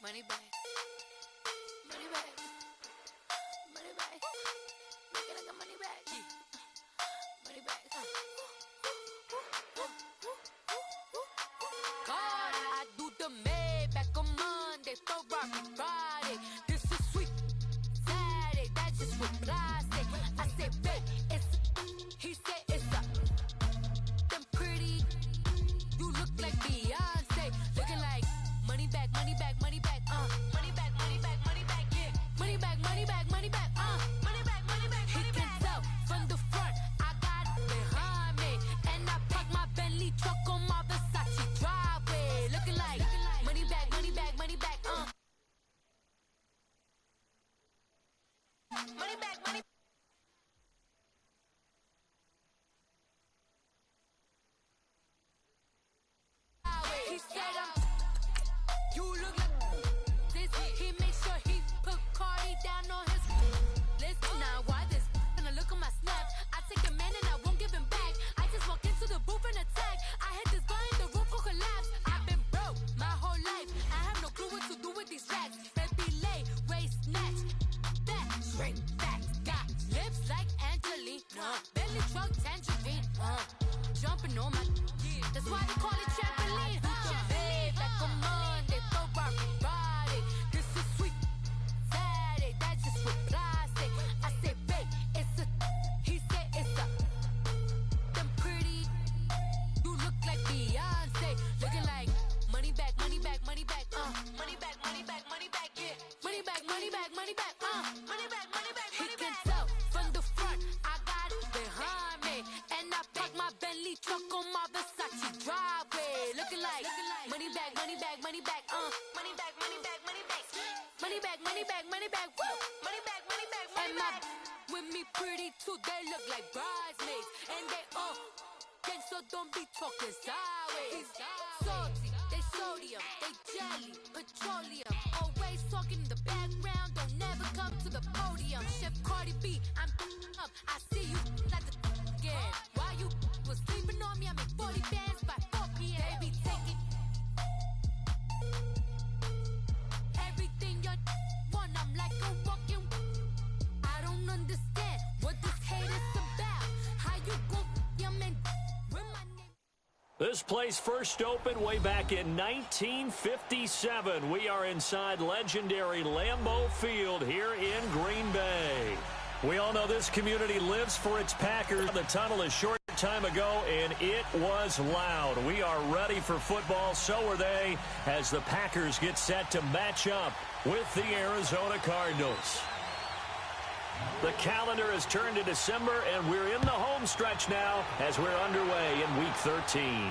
Money bag. Money bag. Money bag. Make it like a money bag. Money bag. God, I do the Maybach on Monday, Ferrari Friday. This is sweet Saturday, that's just what I say. I say, babe, it's he said it's a them pretty. You look like Beyonce, looking like money bag, money bag, money bag, money bag, money bag, money bag, yeah. Money bag, money bag, money bag, money bag, money bag, money bag. He can tell from the front, I got it behind me, and I park my Bentley truck on my Versace driveway, looking like money bag, money bag, money bag, money bag, money. He said you look like this. He makes sure he put Cardi down on his list. Now why this? Gonna look at my snap. I take a man and I won't give him back. I just walk into the booth and attack. I hit this guy in the roof will collapse. I've been broke my whole life. I have no clue what to do with these racks. Baby lay, waist snatch, that shrink back. Got lips like Angelina, belly truck tangerine. Jumping on my, that's why they call it trampoline. Back on Monday, Ferrari Friday. This is sweet Saturday, that's just what I say. I say, babe, it's a, he said it's a, them pretty. You look like Beyonce, looking like money bag, money bag, money bag, money bag, money bag, money bag, yeah. Money bag, money bag, money bag, money bag, money bag, money bag. He can tell from the front, I got it behind me, and I park my Bentley truck on my Versace driveway, looking like money bag, money bag, money bag, money bag, money bag, money bag, money bag, money bag, money bag, woo, money bag, money bag, money bag. With me pretty too, they look like bridesmaids, and they all gang, so don't be talking sideways. Salty, they sodium, they jelly, petroleum, always talking in the background, don't never come to the podium. Chef Cardi B, I'm up, I see you like the again. Why you was sleeping on me? I make 40 bands by 4 p.m. They be taking everything you want. I'm like a walking. I don't understand what this hate is about. How you go, your man, with my name. This place first opened way back in 1957. We are inside legendary Lambeau Field here in Green Bay. We all know this community lives for its Packers. The tunnel a short time ago, and it was loud. We are ready for football. So are they, as the Packers get set to match up with the Arizona Cardinals. The calendar has turned to December, and we're in the home stretch now as we're underway in Week 13.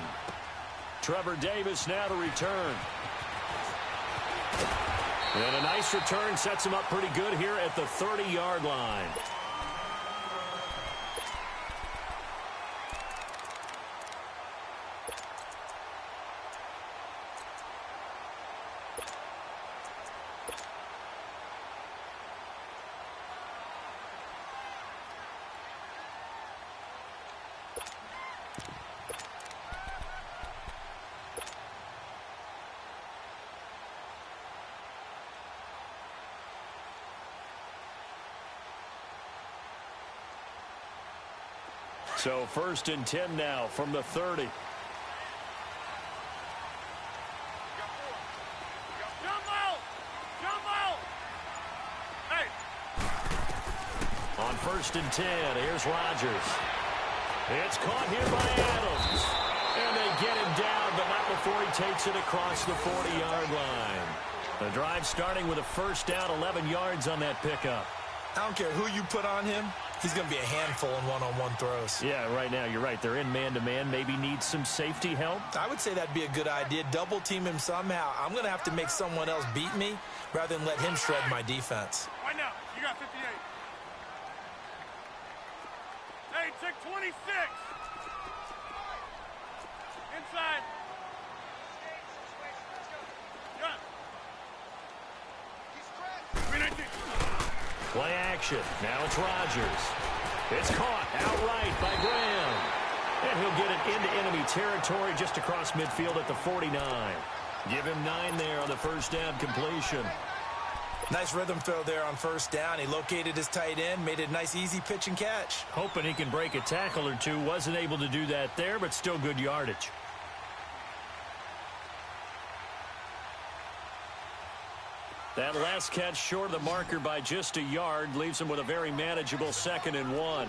Trevor Davis now to return. And a nice return sets him up pretty good here at the 30-yard line. So 1st and 10 now from the 30. On 1st and 10, here's Rodgers. It's caught here by Adams. And they get him down, but not before he takes it across the 40-yard line. The drive starting with a first down, 11 yards on that pickup. I don't care who you put on him. He's going to be a handful in one-on-one throws. Yeah, right now, you're right. They're in man-to-man. Maybe needs some safety help. I would say that'd be a good idea. Double team him somehow. I'm going to have to make someone else beat me rather than let him shred my defense. Right now, you got 58. Hey, check 26. Inside. Got. Play action. Now it's Rodgers. It's caught outright by Graham. And he'll get it into enemy territory just across midfield at the 49. Give him 9 there on the first down completion. Nice rhythm throw there on first down. He located his tight end, made it a nice easy pitch and catch. Hoping he can break a tackle or two. Wasn't able to do that there, but still good yardage. That last catch short of the marker by just a yard leaves him with a very manageable 2nd and 1.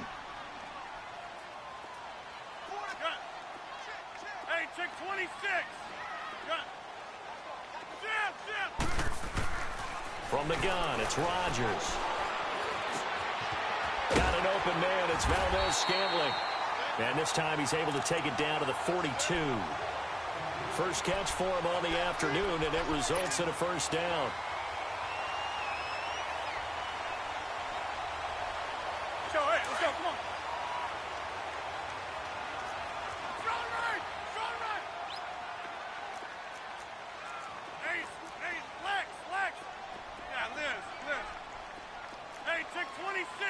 Hey, check 26. From the gun, it's Rodgers. Got an open man. It's Valdez-Scantling. And this time he's able to take it down to the 42. First catch for him on the afternoon, and it results in a first down. Let's go, come on. Strong right. Hey, Lex. Yeah, Liz. Hey, check 26.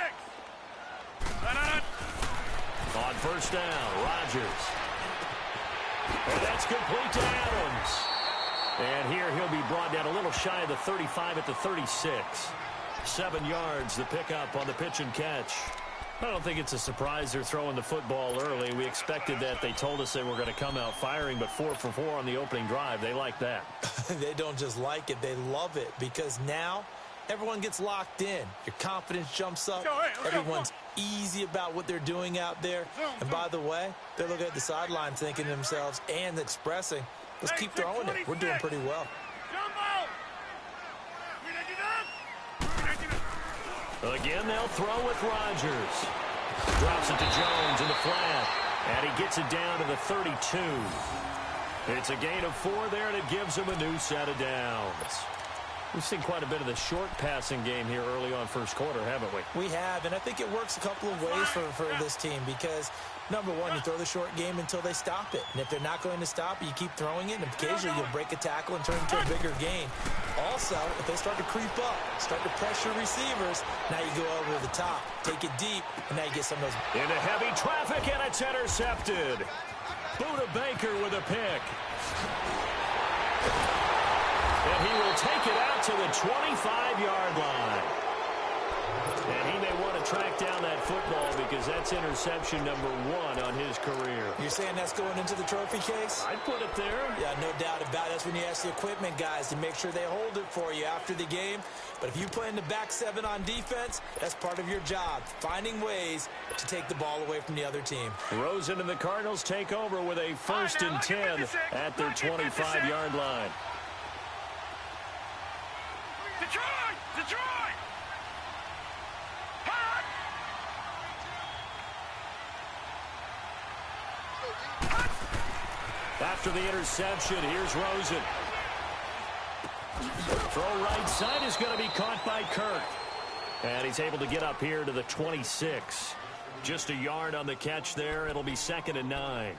On first down, Rodgers. And that's complete to Adams. And here he'll be brought down a little shy of the 35 at the 36. 7 yards, the pickup on the pitch and catch. I don't think it's a surprise they're throwing the football early. We expected that. They told us they were going to come out firing, but 4 for 4 on the opening drive. They like that. They don't just like it, they love it, because now everyone gets locked in. Your confidence jumps up. Everyone's easy about what they're doing out there. And by the way, they're looking at the sideline thinking to themselves and expressing, let's keep throwing it. We're doing pretty well. Again, they'll throw with Rodgers. Drops it to Jones in the flat. And he gets it down to the 32. It's a gain of 4 there, and it gives him a new set of downs. We've seen quite a bit of the short passing game here early on first quarter, haven't we? We have, and I think it works a couple of ways for this team because, number one, you throw the short game until they stop it. And if they're not going to stop it, you keep throwing it, and occasionally you'll break a tackle and turn it into a bigger gain. Also, if they start to creep up, start to pressure receivers, now you go over the top, take it deep, and now you get some of those. Into heavy traffic, and it's intercepted. Buda Baker with a pick. And he will take it out to the 25-yard line. And he may want to track down that football because that's interception number 1 on his career. You're saying that's going into the trophy case? I'd put it there. Yeah, no doubt about it. That's when you ask the equipment guys to make sure they hold it for you after the game. But if you play in the back 7 on defense, that's part of your job, finding ways to take the ball away from the other team. Rosen and the Cardinals take over with a 1st and 10 at their 25-yard line. Detroit! After the interception, here's Rosen. Throw right side is going to be caught by Kirk. And he's able to get up here to the 26. Just a yard on the catch there. It'll be 2nd and 9.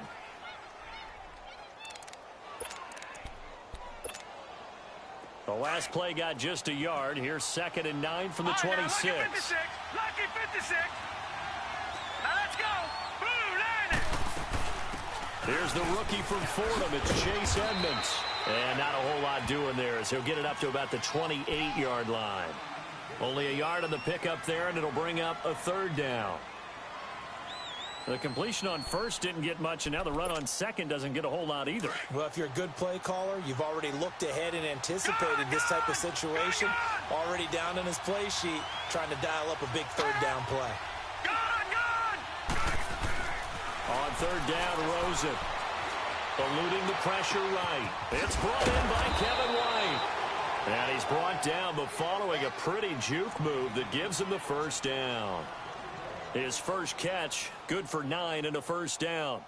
The last play got just a yard. Here's 2nd and 9 from the 26. Lucky 56. Now let's go. Boom, line it. Here's the rookie from Fordham. It's Chase Edmonds. And not a whole lot doing there as he'll get it up to about the 28-yard line. Only a yard on the pickup there, and it'll bring up a 3rd down. The completion on first didn't get much, and now the run on second doesn't get a whole lot either. Well, if you're a good play caller, you've already looked ahead and anticipated this type of situation. Already down in his play sheet, trying to dial up a big 3rd down play. On 3rd down, Rosen. Eluding the pressure right. It's brought in by Kevin White. And he's brought down, but following a pretty juke move that gives him the 1st down. His first catch, good for 9 and a 1st down.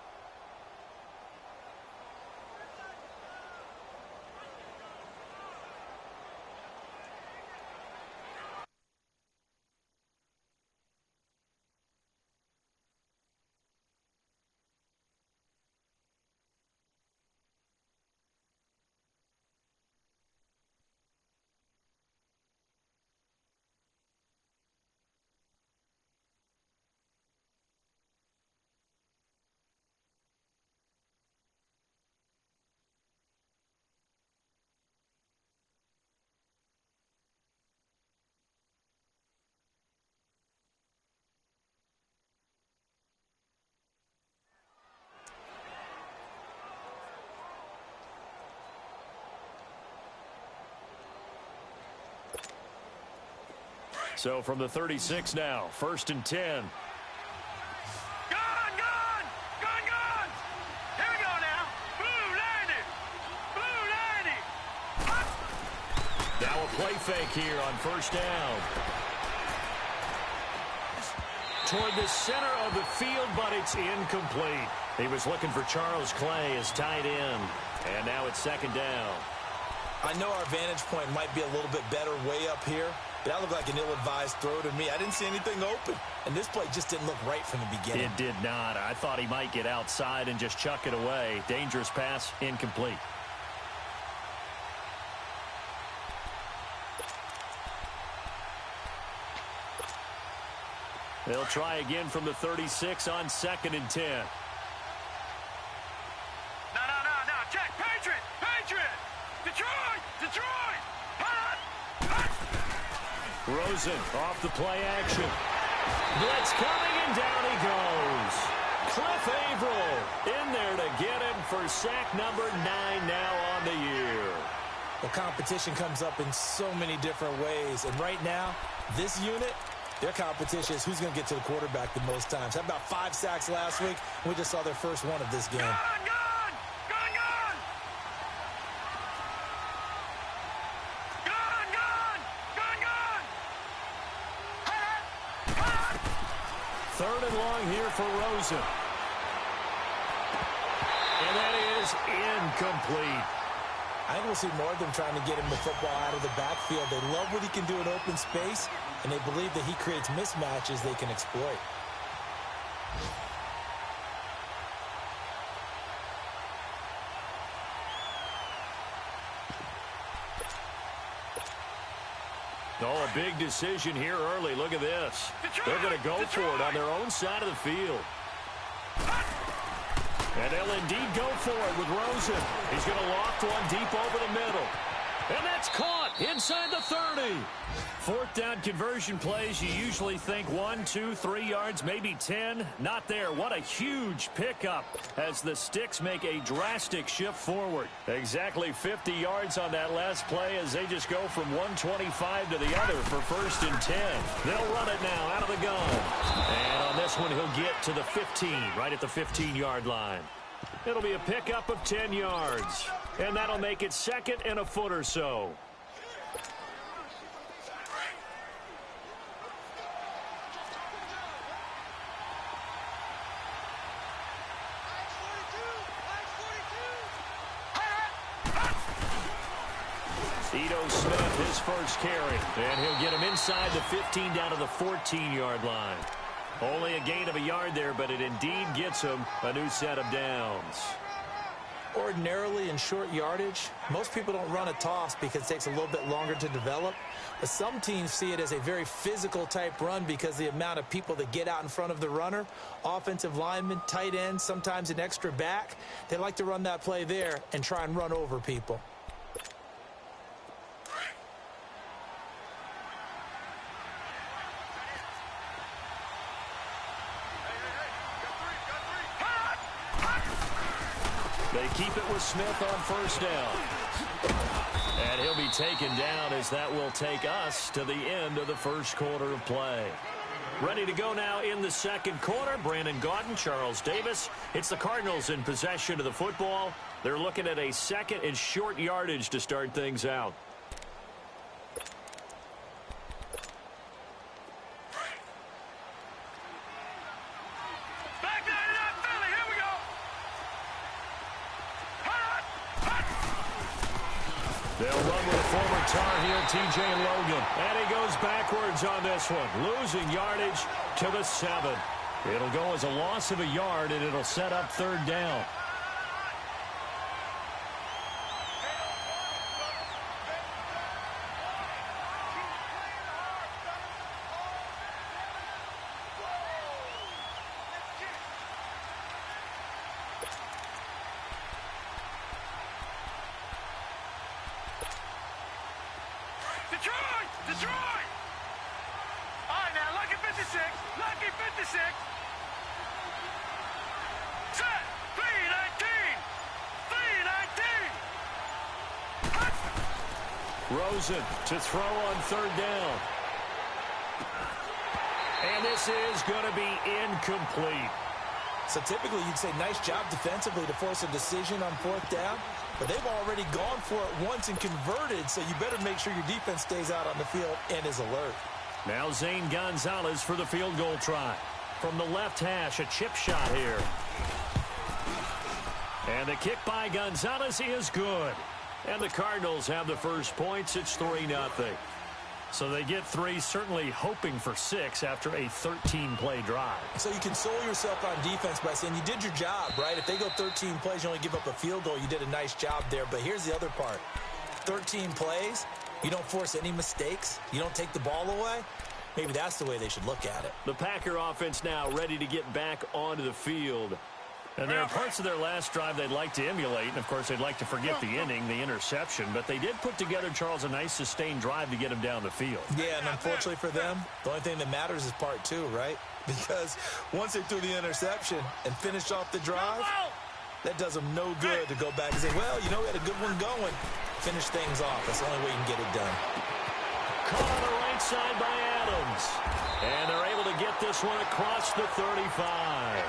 So from the 36 now, 1st and 10. Gone! Here we go now. Blue landed. Now a play fake here on 1st down. Toward the center of the field, but it's incomplete. He was looking for Charles Clay as tight end. And now it's 2nd down. I know our vantage point might be a little bit better way up here, but that looked like an ill-advised throw to me. I didn't see anything open, and this play just didn't look right from the beginning. It did not. I thought he might get outside and just chuck it away. Dangerous pass, incomplete. They'll try again from the 36 on 2nd and 10. No. Check. Patriot. Detroit. Rosen off the play action. Blitz coming, and down he goes. Cliff Averill in there to get him for sack number 9 now on the year. The competition comes up in so many different ways, and right now, this unit, their competition is who's going to get to the quarterback the most times. Had about 5 sacks last week, and we just saw their first one of this game. Gone! Third and long here for Rosen. And that is incomplete. I think we'll see more of them trying to get him the football out of the backfield. They love what he can do in open space, and they believe that he creates mismatches they can exploit. Oh, a big decision here early. Look at this. They're going to go for it on their own side of the field. And they'll indeed go for it with Rosen. He's going to loft one deep over the middle. And that's caught inside the 30. 4th down conversion plays, you usually think 1, 2, 3 yards, maybe 10. Not there. What a huge pickup as the Sticks make a drastic shift forward. Exactly 50 yards on that last play as they just go from 125 to the other for 1st and 10. They'll run it now out of the gun. And on this one, he'll get to the 15, right at the 15-yard line. It'll be a pickup of 10 yards. And that'll make it 2nd and a foot or so. Ito Smith, his first carry. And he'll get him inside the 15 down to the 14-yard line. Only a gain of a yard there, but it indeed gets him a new set of downs. Ordinarily in short yardage, most people don't run a toss because it takes a little bit longer to develop. But some teams see it as a very physical type run because the amount of people that get out in front of the runner, offensive linemen, tight ends, sometimes an extra back, they like to run that play there and try and run over people. They keep it with Smith on 1st down. And he'll be taken down as that will take us to the end of the 1st quarter of play. Ready to go now in the 2nd quarter. Brandon Gaudin, Charles Davis. It's the Cardinals in possession of the football. They're looking at a 2nd and short yardage to start things out. They'll run with a former Tar Heel, T.J. Logan. And he goes backwards on this one, losing yardage to the 7. It'll go as a loss of a yard, and it'll set up 3rd down. Detroit! All right, now, lucky 56. Lucky 56. Set. 3-19. 3-19. Rosen to throw on 3rd down. And this is going to be incomplete. So typically you'd say nice job defensively to force a decision on fourth down, but they've already gone for it once and converted, so you better make sure your defense stays out on the field and is alert. Now Zane Gonzalez for the field goal try. From the left hash, a chip shot here. And the kick by Gonzalez is good. And the Cardinals have the first points. It's 3-0. So they get 3, certainly hoping for 6 after a 13-play drive. So you console yourself on defense by saying you did your job, right? If they go 13 plays, you only give up a field goal, you did a nice job there. But here's the other part. 13 plays, you don't force any mistakes, you don't take the ball away. Maybe that's the way they should look at it. The Packer offense now ready to get back onto the field. And there are parts of their last drive they'd like to emulate. And, of course, they'd like to forget the inning, the interception. But they did put together, Charles, a nice sustained drive to get him down the field. Yeah, and unfortunately for them, the only thing that matters is part 2, right? Because once they threw the interception and finished off the drive, that does them no good to go back and say, well, you know, we had a good one going. Finish things off. That's the only way you can get it done. Caught on the right side by Adams. And they're able to get this one across the 35.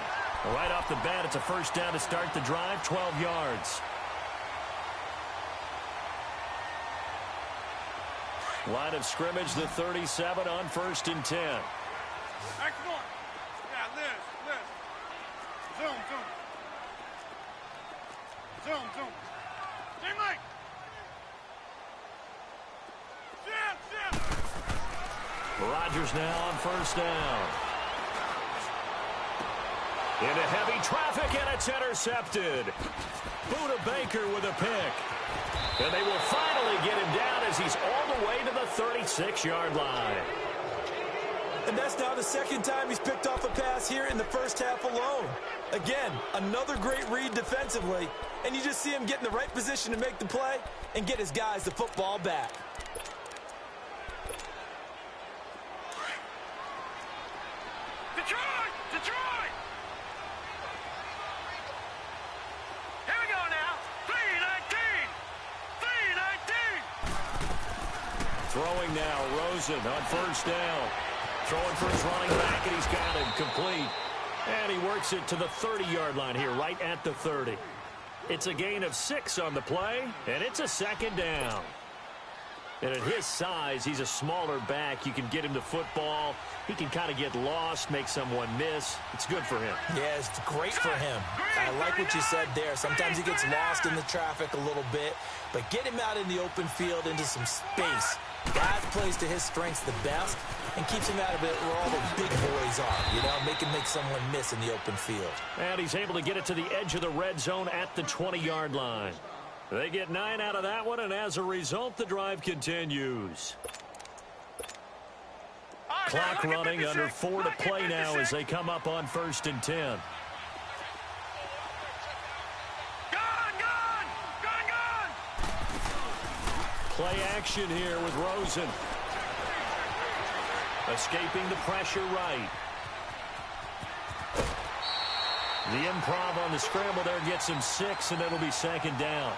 Right off the bat, it's a first down to start the drive, 12 yards. Line of scrimmage, the 37 on 1st and 10. Hey, come on. Yeah, Liz. Zoom. Same leg. Rodgers now on first down. Into heavy traffic, and it's intercepted. Buda Baker with a pick. And they will finally get him down as he's all the way to the 36-yard line. And that's now the second time he's picked off a pass here in the first half alone. Again, another great read defensively, and you just see him get in the right position to make the play and get his guys the football back. Detroit! Here we go now. 3-19. Throwing now, Rosen on first down. Throwing for his running back, and he's got him complete. And he works it to the 30-yard line here, right at the 30. It's a gain of 6 on the play, and it's a second down. And at his size, he's a smaller back. You can get him the football. He can kind of get lost, make someone miss. It's good for him. Yeah, it's great for him. I like what you said there. Sometimes he gets lost in the traffic a little bit, but get him out in the open field into some space. God plays to his strengths the best and keeps him out of it where all the big boys are, you know, make someone miss in the open field. And he's able to get it to the edge of the red zone at the 20-yard line. They get 9 out of that one, and as a result, the drive continues. Clock running, under 4 to play now as they come up on 1st and 10. Gone! Play action here with Rosen. Escaping the pressure right. The improv on the scramble there gets him 6, and it'll be second down.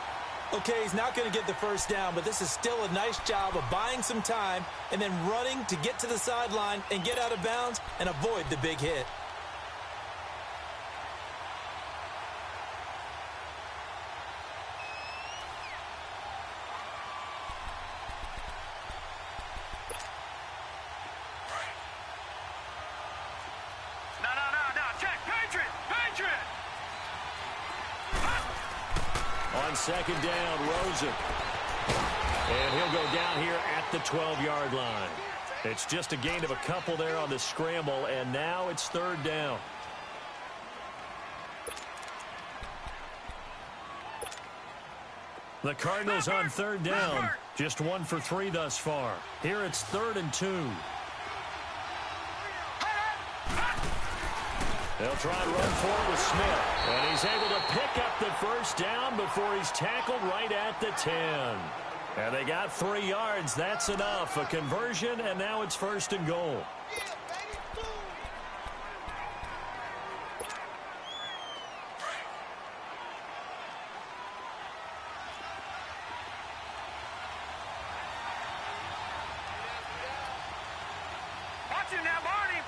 Okay, he's not going to get the first down, but this is still a nice job of buying some time and then running to get to the sideline and get out of bounds and avoid the big hit. No. Check. Patriot. On second down, Rosen. And he'll go down here at the 12-yard line. It's just a gain of a couple there on the scramble, and now it's third down. The Cardinals on third down, just 1 for 3 thus far. Here it's 3rd and 2. They'll try and run for it with Smith. And he's able to pick up the first down before he's tackled right at the 10. And they got 3 yards. That's enough. A conversion, and now it's 1st and goal. Watch him now, Barney.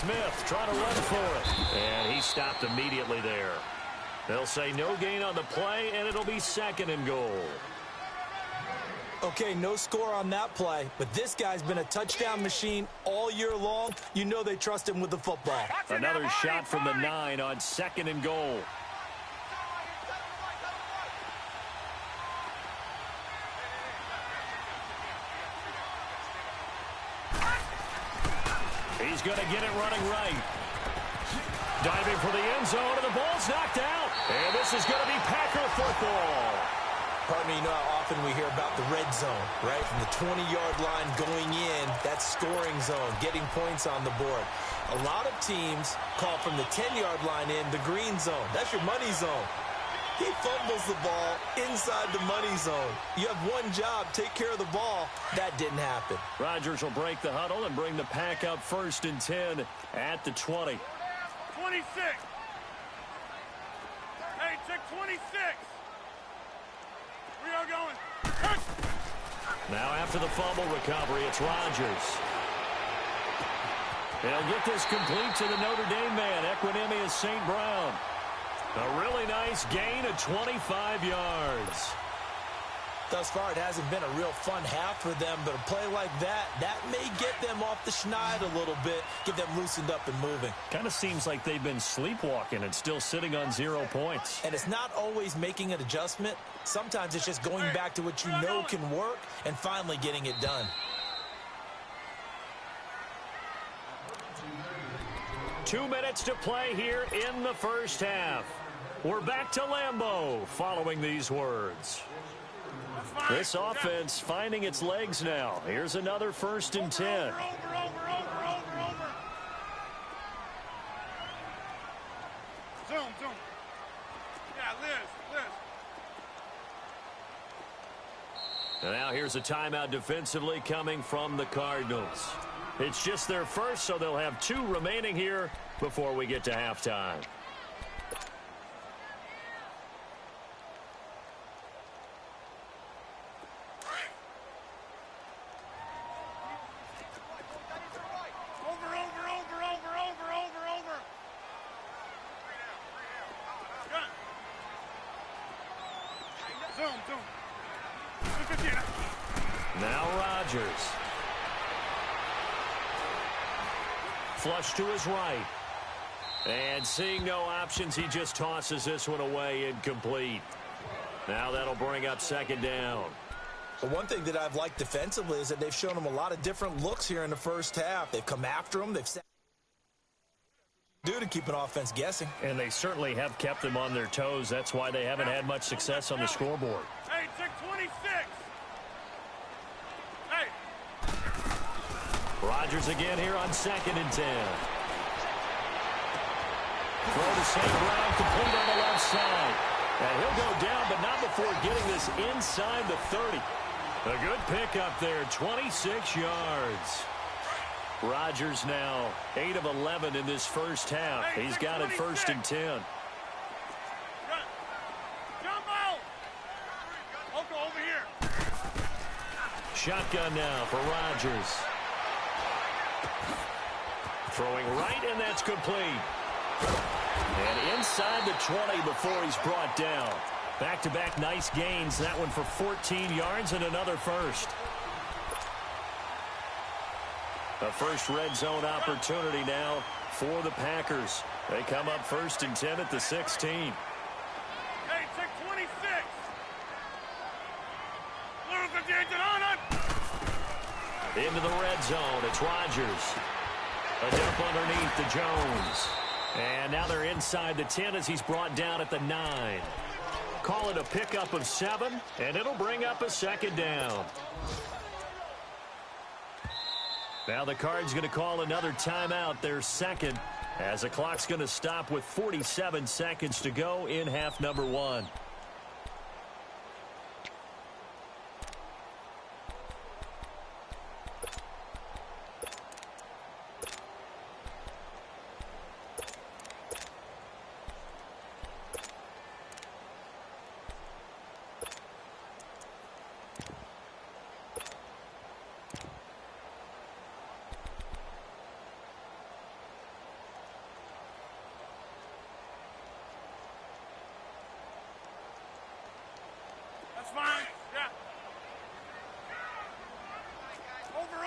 Smith trying to run for it. And he stopped immediately there. They'll say no gain on the play, and it'll be 2nd and goal. Okay, no score on that play, but this guy's been a touchdown machine all year long. You know they trust him with the football. Another shot from the 9 on 2nd and goal. He's going to get it running right. Diving for the end zone, and the ball's knocked out. And this is going to be Packer football. Partner, you know how often we hear about the red zone, right? From the 20-yard line going in, that's scoring zone, getting points on the board. A lot of teams call from the 10-yard line in the green zone. That's your money zone. He fumbles the ball inside the money zone. You have one job, take care of the ball. That didn't happen. Rodgers will break the huddle and bring the Pack up 1st and 10 at the 20. 26. Hey, check 26. We are going. Now after the fumble recovery, it's Rodgers. He'll get this complete to the Notre Dame man, Equanimeous St. Brown. A really nice gain of 25 yards. Thus far, it hasn't been a real fun half for them, but a play like that may get them off the schneid a little bit, get them loosened up and moving. Kind of seems like they've been sleepwalking and still sitting on 0 points. And it's not always making an adjustment. Sometimes it's just going back to what you know can work and finally getting it done. Two minutes to play here in the first half. We're back to Lambeau following these words. This offense finding its legs now. Here's another 1st and 10. Over. Zoom. Yeah, Liz. And now here's a timeout defensively coming from the Cardinals. It's just their first, so they'll have 2 remaining here before we get to halftime. Over. Good. Zoom. Now Rodgers. Flush to his right. And seeing no options, he just tosses this one away incomplete. Now that'll bring up 2nd down. But one thing that I've liked defensively is that they've shown him a lot of different looks here in the first half. They've come after him. They've set do to keep an offense guessing. And they certainly have kept them on their toes. That's why they haven't had much success on the scoreboard. Hey, check 26. Hey. Rodgers again here on 2nd and 10. Throw to St. Brown, complete on the left side. And he'll go down, but not before getting this inside the 30. A good pickup there, 26 yards. Rodgers now 8 of 11 in this first half. He's got it 1st and 10. Jumbo! Uncle, over here. Shotgun now for Rodgers. Throwing right, and that's complete. And inside the 20 before he's brought down. Back-to-back nice gains. That one for 14 yards and another first. A first red zone opportunity now for the Packers. They come up 1st and 10 at the 16. Hey, check 26. Into the red zone. It's Rodgers. A dump underneath to Jones. And now they're inside the 10 as he's brought down at the 9. Call it a pickup of 7, and it'll bring up a 2nd down. Now the Cards going to call another timeout, their 2nd, as the clock's going to stop with 47 seconds to go in half number 1. That's fine. Yeah. Over.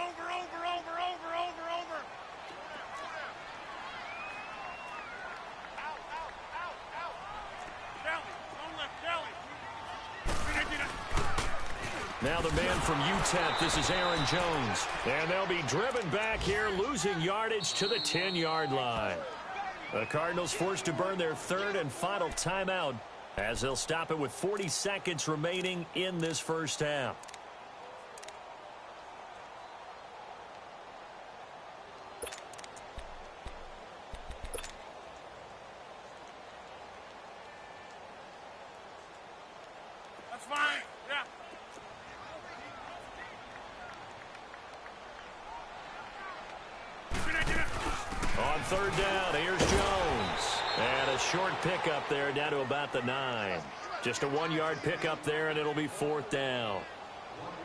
Now the man from UTEP, this is Aaron Jones. And they'll be driven back here, losing yardage to the 10-yard line. The Cardinals forced to burn their third and final timeout as they'll stop it with 40 seconds remaining in this first half. That's fine. Yeah. On third down, here's Jones. And a short pickup there down to about the 9. Just a 1-yard pickup there, and it'll be fourth down.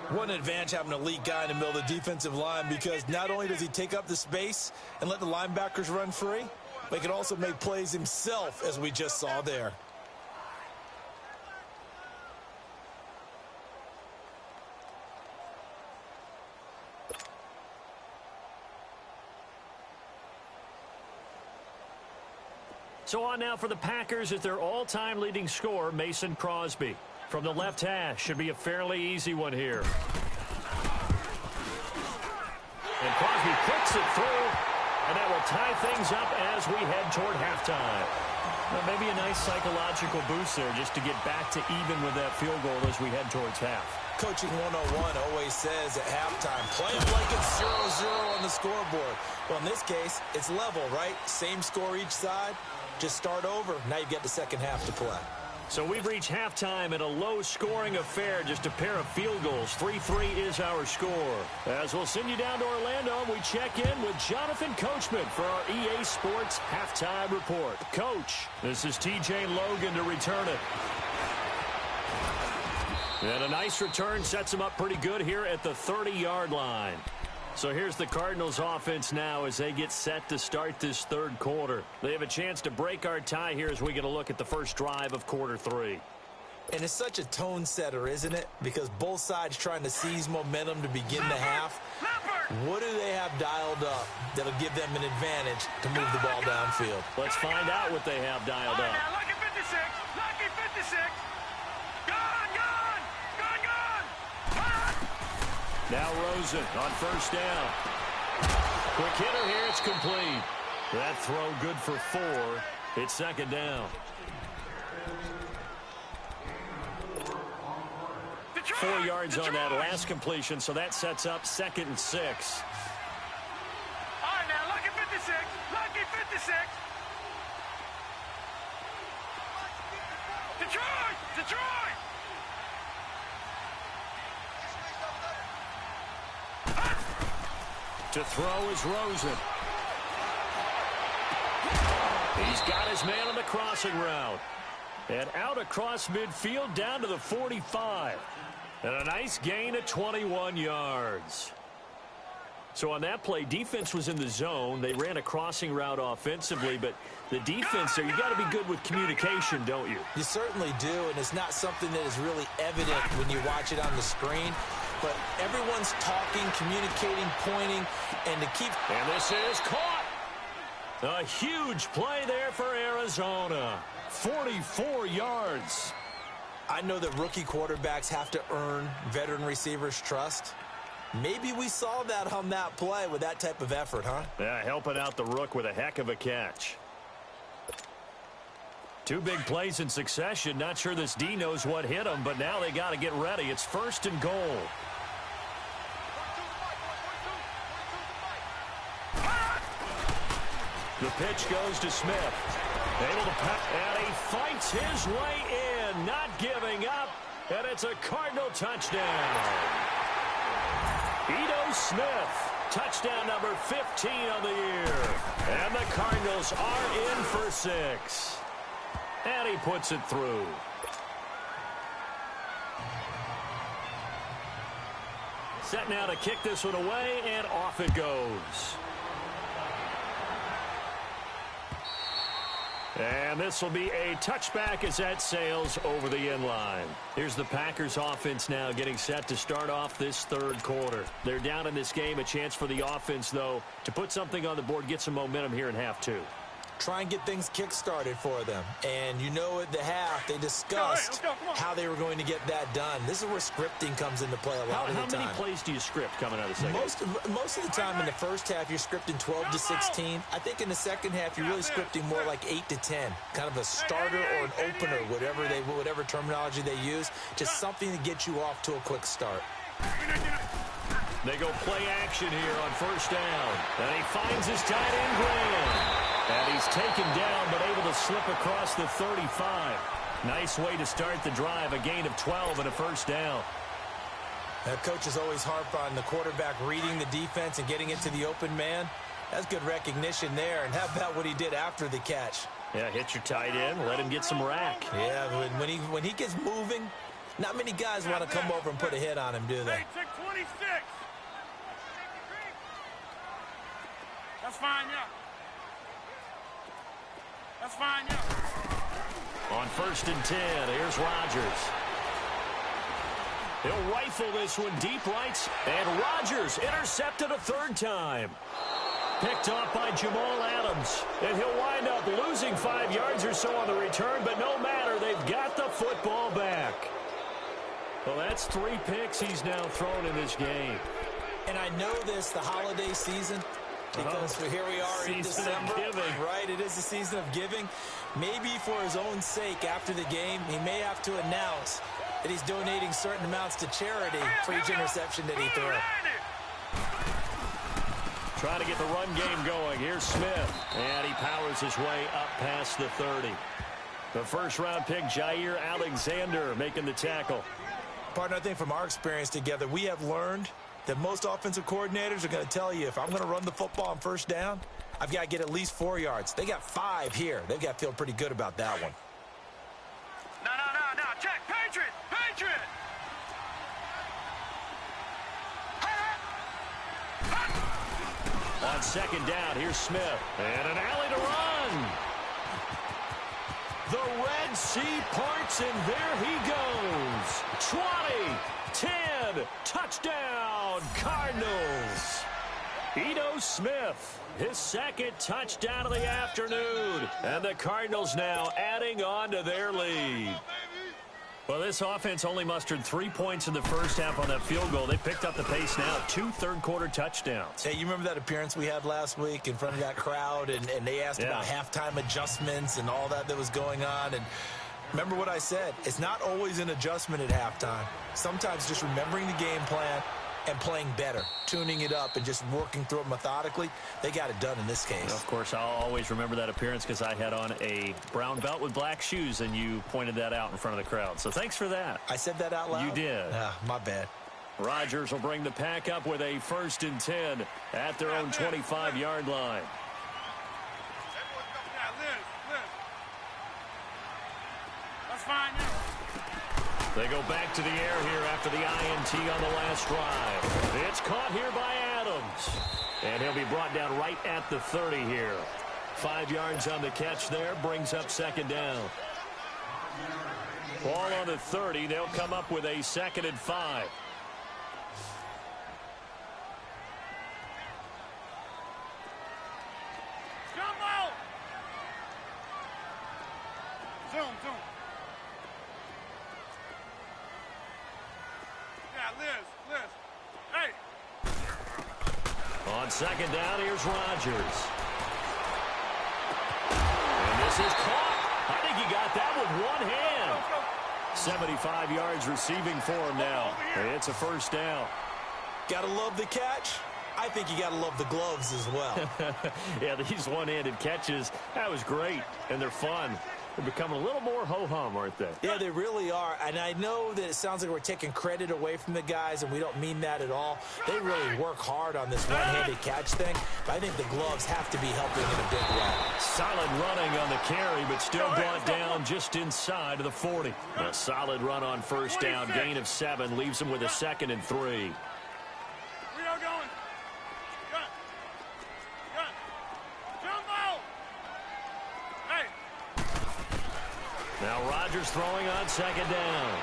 What an advantage having an elite guy in the middle of the defensive line, because not only does he take up the space and let the linebackers run free, but he can also make plays himself, as we just saw there. So on now for the Packers is their all-time leading scorer, Mason Crosby. From the left hash, should be a fairly easy one here. And Crosby puts it through, and that will tie things up as we head toward halftime. Well, maybe a nice psychological boost there just to get back to even with that field goal as we head towards half. Coaching 101 always says at halftime, play it like it's 0-0 on the scoreboard. Well, in this case, it's level, right? Same score each side. Just start over. Now you get the second half to play. So we've reached halftime in a low-scoring affair, just a pair of field goals. 3-3 is our score. As we'll send you down to Orlando, we check in with Jonathan Coachman for our EA Sports Halftime Report. Coach, this is TJ Logan to return it. And a nice return sets him up pretty good here at the 30-yard line. So here's the Cardinals offense now as they get set to start this third quarter. They have a chance to break our tie here as we get a look at the first drive of quarter 3. And it's such a tone setter, isn't it? Because both sides trying to seize momentum to begin the half. What do they have dialed up that'll give them an advantage to move the ball downfield? Let's find out what they have dialed up. Now, lucky 56. Lucky 56. Gone. Now Rosen on first down. Quick hitter here, it's complete. That throw good for 4. It's second down. 4 yards on that last completion, so that sets up 2nd and 6. All right, now, lucky 56. Lucky 56. Detroit! To throw is Rosen. He's got his man on the crossing route. And out across midfield down to the 45. And a nice gain of 21 yards. So on that play, defense was in the zone. They ran a crossing route offensively, but the defense there, you got to be good with communication, don't you? You certainly do, and it's not something that is really evident when you watch it on the screen. But everyone's talking, communicating, pointing, and to keep... And this is caught. A huge play there for Arizona. 44 yards. I know that rookie quarterbacks have to earn veteran receivers' trust. Maybe we saw that on that play with that type of effort, huh? Yeah, helping out the rook with a heck of a catch. 2 big plays in succession. Not sure this D knows what hit him, but now they got to get ready. It's 1st and goal. The pitch goes to Smith. Able to pass, and he fights his way in, not giving up, and it's a Cardinal touchdown. Ito Smith, touchdown number 15 on the year. And the Cardinals are in for 6. And he puts it through. Set now to kick this one away, and off it goes. And this will be a touchback as that sails over the end line. Here's the Packers offense now getting set to start off this third quarter. They're down in this game. A chance for the offense, though, to put something on the board, get some momentum here in half two. Try and get things kick-started for them. And you know at the half, they discussed how they were going to get that done. This is where scripting comes into play a lot of the time. How many plays do you script coming out of the second? Most of the time in the first half, you're scripting 12 to 16. I think in the second half, you're really scripting more like 8 to 10. Kind of a starter or an opener, whatever terminology they use. Just something to get you off to a quick start. They go play action here on first down. And he finds his tight end, Graham. And he's taken down, but able to slip across the 35. Nice way to start the drive. A gain of 12 and a first down. Coaches always harp on the quarterback reading the defense and getting it to the open man. That's good recognition there. And how about what he did after the catch? Yeah, hit your tight end. Let him get some rack. Yeah, when he gets moving, not many guys want to come over and put a hit on him, do they? 26. That's fine, yeah. That's fine, yeah. On first and 10, here's Rodgers. He'll rifle this one deep right, and Rodgers intercepted a third time. Picked off by Jamal Adams, and he'll wind up losing 5 yards or so on the return, but no matter, they've got the football back. Well, that's 3 picks he's now thrown in this game. And I know this, the holiday season, because here we are in December, right? It is the season of giving. Maybe for his own sake, after the game, he may have to announce that he's donating certain amounts to charity for each interception that he threw. Trying to get the run game going. Here's Smith, and he powers his way up past the 30. The first-round pick, Jair Alexander, making the tackle. Partner, I think from our experience together, we have learned that most offensive coordinators are going to tell you, if I'm going to run the football on first down, I've got to get at least 4 yards. They got 5 here. They've got to feel pretty good about that one. No. Check. Patriot. On second down, here's Smith. And an alley to run. The Red Sea parts, and there he goes. 20, 10, touchdown, Cardinals. Ito Smith, his second touchdown of the afternoon. And the Cardinals now adding on to their lead. Well, this offense only mustered 3 points in the first half on that field goal. They picked up the pace now. 2 third-quarter touchdowns. Hey, you remember that appearance we had last week in front of that crowd, and they asked about halftime adjustments and all that was going on, and remember what I said. It's not always an adjustment at halftime. Sometimes just remembering the game plan and playing better, tuning it up and just working through it methodically. They got it done in this case. Of course, I'll always remember that appearance because I had on a brown belt with black shoes, and you pointed that out in front of the crowd. So thanks for that. I said that out loud? You did. My bad. Rodgers will bring the pack up with a 1st and 10 at their own 25-yard line. That's fine, yeah. They go back to the air here after the INT on the last drive. It's caught here by Adams. And he'll be brought down right at the 30 here. 5 yards on the catch there, brings up second down. Ball on the 30, they'll come up with a 2nd and 5. Jumbo! Zoom. Liz. Hey! On second down, here's Rodgers. And this is caught. I think he got that with one hand. 75 yards receiving for him now. It's a first down. Gotta love the catch. I think you gotta love the gloves as well. Yeah, these one-handed catches, that was great, and they're fun. They're becoming a little more ho-hum, aren't they? Yeah, they really are. And I know that it sounds like we're taking credit away from the guys, and we don't mean that at all. They really work hard on this one-handed catch thing, but I think the gloves have to be helping in a big way. Solid running on the carry, but still brought down just inside of the 40. A solid run on first down, gain of 7, leaves him with a 2nd and 3. Where y'all going? Gun. Jumbo! Hey! Now Rodgers throwing on second down.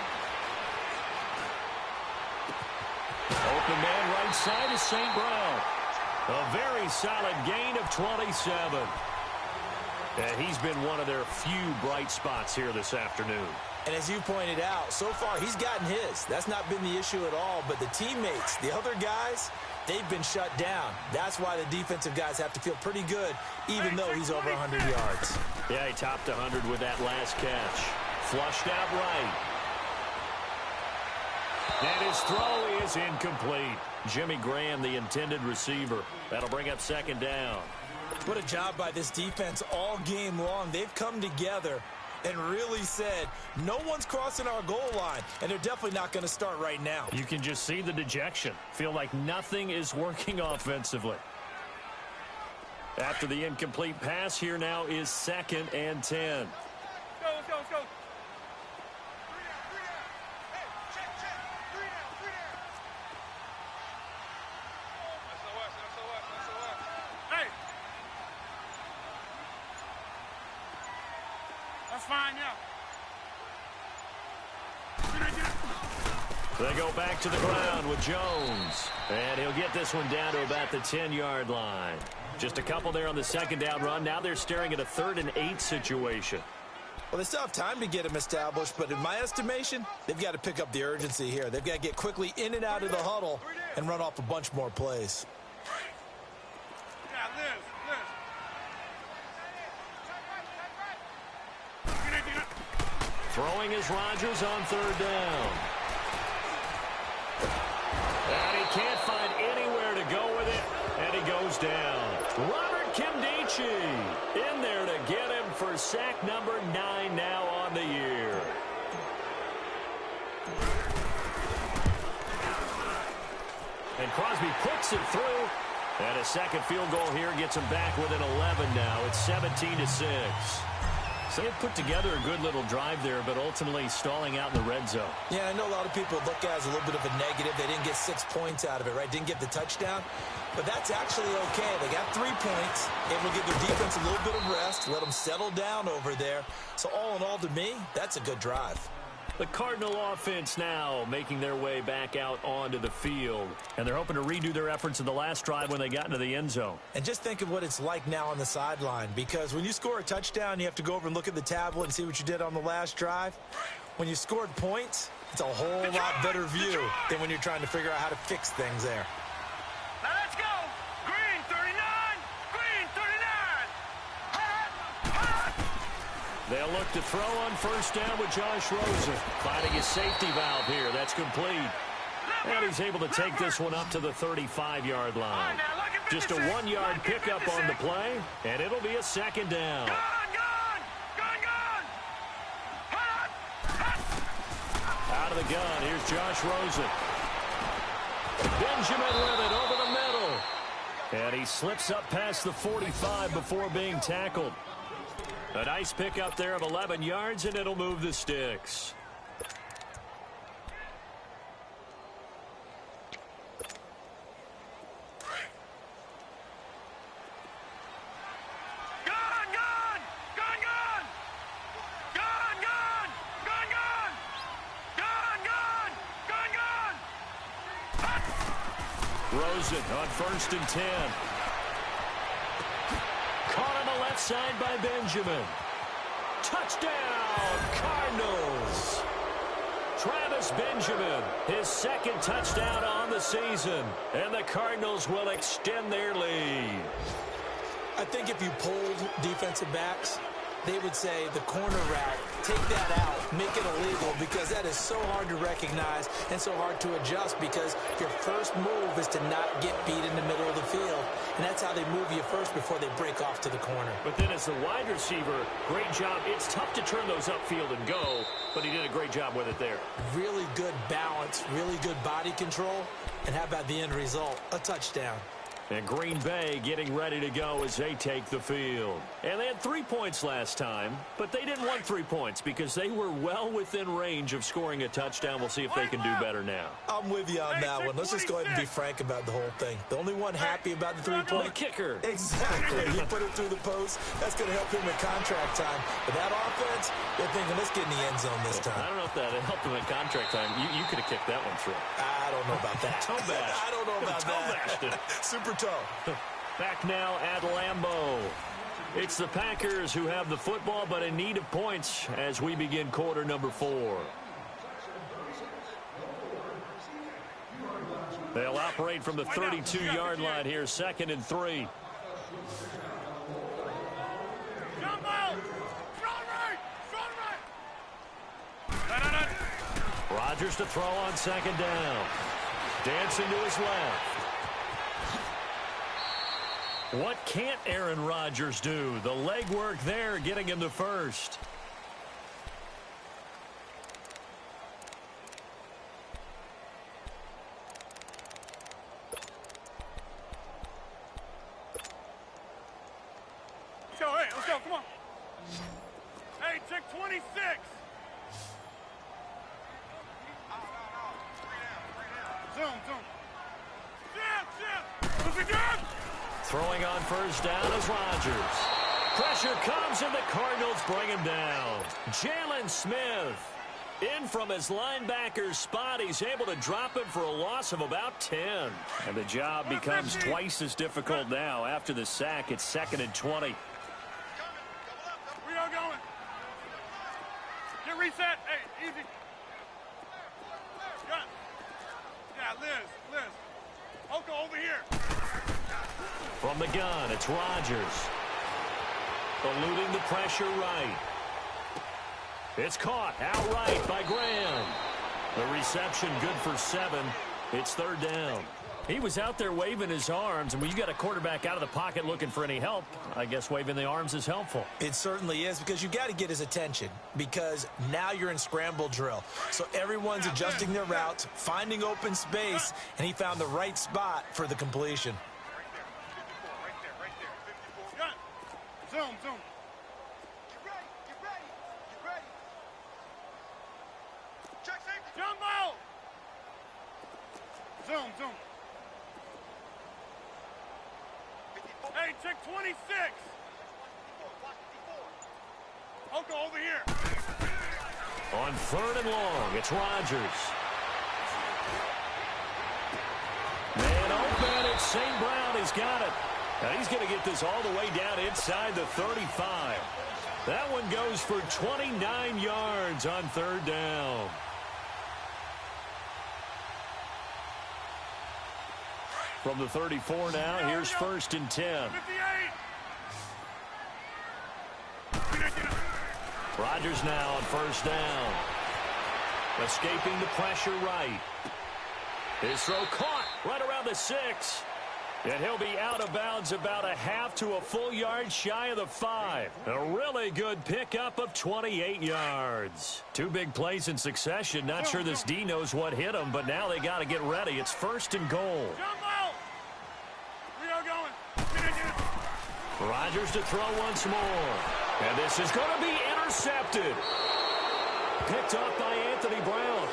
Open man right side is St. Brown. A very solid gain of 27. And he's been one of their few bright spots here this afternoon. And as you pointed out, so far he's gotten his. That's not been the issue at all. But the teammates, the other guys, they've been shut down. That's why the defensive guys have to feel pretty good, even though he's over 100 yards. Yeah, he topped 100 with that last catch. Flushed out right. And his throw is incomplete. Jimmy Graham, the intended receiver. That'll bring up second down. What a job by this defense all game long. They've come together and really said, no one's crossing our goal line, and they're definitely not going to start right now. You can just see the dejection. Feel like nothing is working offensively. After the incomplete pass, here now is 2nd and 10. Let's go, let's go, let's go. That's fine, yeah. They go back to the ground with Jones. And he'll get this one down to about the 10-yard line. Just a couple there on the second down run. Now they're staring at a 3rd and 8 situation. Well, they still have time to get him established, but in my estimation, they've got to pick up the urgency here. They've got to get quickly in and out of the huddle and run off a bunch more plays. Yeah, Liz. Throwing is Rodgers on 3rd down. And he can't find anywhere to go with it, and he goes down. Robert Kimdichie in there to get him for sack number 9 now on the year. And Crosby puts it through. And a second field goal here gets him back within 11 now. It's 17-6. So they put together a good little drive there, but ultimately stalling out in the red zone. Yeah, I know a lot of people look at it as a little bit of a negative. They didn't get 6 points out of it, right? Didn't get the touchdown. But that's actually okay. They got 3 points. Able to give their defense a little bit of rest, let them settle down over there. So all in all, to me, that's a good drive. The Cardinal offense now making their way back out onto the field. And they're hoping to redo their efforts in the last drive when they got into the end zone. And just think of what it's like now on the sideline, because when you score a touchdown, you have to go over and look at the tablet and see what you did on the last drive. When you scored points, it's a whole lot better view than when you're trying to figure out how to fix things there. Now let's go. Green 39. Green 39. They'll look to throw on 1st down with Josh Rosen. Finding his safety valve here. That's complete. And he's able to take this one up to the 35-yard line. Just a 1-yard pickup on the play, and it'll be a 2nd down. Out of the gun, here's Josh Rosen. Benjamin with it over the middle. And he slips up past the 45 before being tackled. A nice pickup there of 11 yards, and it'll move the sticks. Rosen on 1st and 10. Caught on the left side by Benjamin. Touchdown, Cardinals. Travis Benjamin, his 2nd touchdown on the season. And the Cardinals will extend their lead. I think if you polled defensive backs, they would say the corner route, take that out, make it illegal, because that is so hard to recognize and so hard to adjust, because your first move is to not get beat in the middle of the field. And that's how they move you first before they break off to the corner. But then as the wide receiver, great job. It's tough to turn those upfield and go, but he did a great job with it there. Really good balance, really good body control. And how about the end result? A touchdown. And Green Bay getting ready to go as they take the field. And they had 3 points last time, but they didn't want 3 points because they were well within range of scoring a touchdown. We'll see if they can do better now. I'm with you on that one. Let's just go ahead and be frank about the whole thing. The only one happy about the three-point kicker. Exactly. He put it through the post. That's going to help him with contract time. But that offense, they're thinking, let's get in the end zone this time. I don't know if that helped him at contract time. You could have kicked that one through. I don't know about that. Toe bash. I don't know about that. Super toe. Back now at Lambeau. It's the Packers who have the football, but in need of points as we begin quarter number 4. They'll operate from the 32-yard line here, 2nd and 3. Rodgers to throw on 2nd down. Dancing to his left. What can't Aaron Rodgers do? The legwork there getting him the first. Let's go, come on. Hey, check 26. Zoom. What's it done? Throwing on 1st down is Rodgers. Pressure comes and the Cardinals bring him down. Jalen Smith in from his linebacker's spot. He's able to drop him for a loss of about 10. And the job becomes twice as difficult now. After the sack, it's 2nd and 20. We are going. Get reset. Hey, easy. Gun. Yeah, Liz. Oko over here. From the gun, it's Rodgers. Eluding the pressure right. It's caught outright by Graham. The reception good for 7. It's 3rd down. He was out there waving his arms, and when you got a quarterback out of the pocket looking for any help, I guess waving the arms is helpful. It certainly is, because you got to get his attention, because now you're in scramble drill. So everyone's adjusting their routes, finding open space, and he found the right spot for the completion. Right there. Zoom. Get ready. Check safety. Jumbo. Zoom. Hey, check 26. Oko over here. On 3rd and long, it's Rodgers. Man open, it's St. Brown. He's got it. Now he's going to get this all the way down inside the 35. That one goes for 29 yards on 3rd down. From the 34 now, here's 1st and 10. 58. Rodgers now on 1st down. Escaping the pressure right. His throw caught right around the 6. And he'll be out of bounds about a half to a full yard shy of the 5. A really good pickup of 28 yards. 2 big plays in succession. Not sure this D knows what hit him, but now they got to get ready. It's 1st and goal. We are going. Rodgers to throw once more. And this is going to be intercepted. Picked up by Anthony Brown.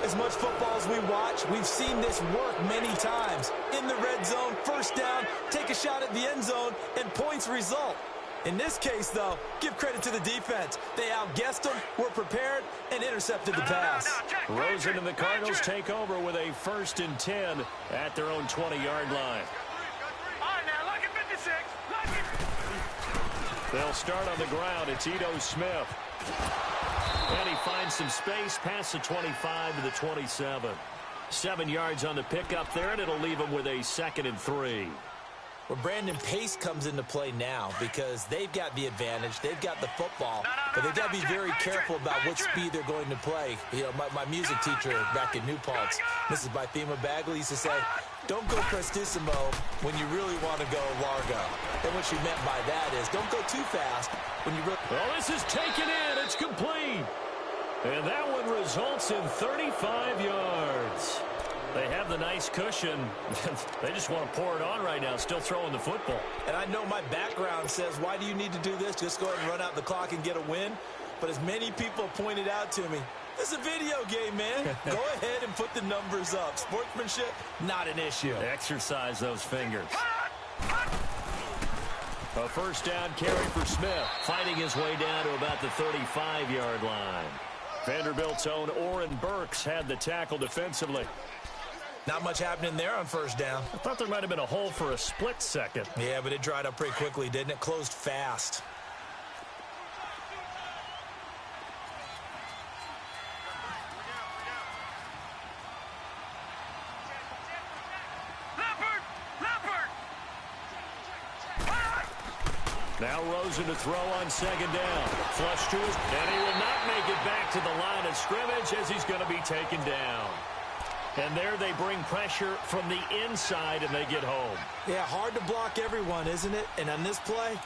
As much football as we watch, we've seen this work many times. In the red zone, 1st down, take a shot at the end zone, and points result. In this case, though, give credit to the defense. They outguessed them, were prepared, and intercepted the pass. Rosen and the Cardinals take over with a 1st and 10 at their own 20-yard line. All right, now, look at 56. They'll start on the ground. It's Ito Smith. And he finds some space past the 25 to the 27. 7 yards on the pickup there, and it'll leave him with a 2nd and 3. Well, Brandon, pace comes into play now because they've got the advantage. They've got the football, but they've got to be very careful about what speed they're going to play. You know, my music teacher back in New Paltz, Mrs. Bythema Bagley, used to say, don't go prestissimo when you really want to go largo. And what she meant by that is don't go too fast when you really... Well, this is taken in. It's complete. And that one results in 35 yards. They have the nice cushion. They just want to pour it on right now, still throwing the football. And I know my background says, why do you need to do this? Just go ahead and run out the clock and get a win. But as many people pointed out to me, this is a video game, man. Go ahead and put the numbers up. Sportsmanship, not an issue. Exercise those fingers. A first down carry for Smith, fighting his way down to about the 35-yard line. Vanderbilt's own Oren Burks had the tackle defensively. Not much happening there on first down. I thought there might have been a hole for a split second. Yeah, but it dried up pretty quickly, didn't it? Closed fast. Now Rosen to throw on second down. Flush to his, and he will not make it back to the line of scrimmage as he's going to be taken down. And there they bring pressure from the inside, and they get home. Yeah, hard to block everyone, isn't it? And on this play,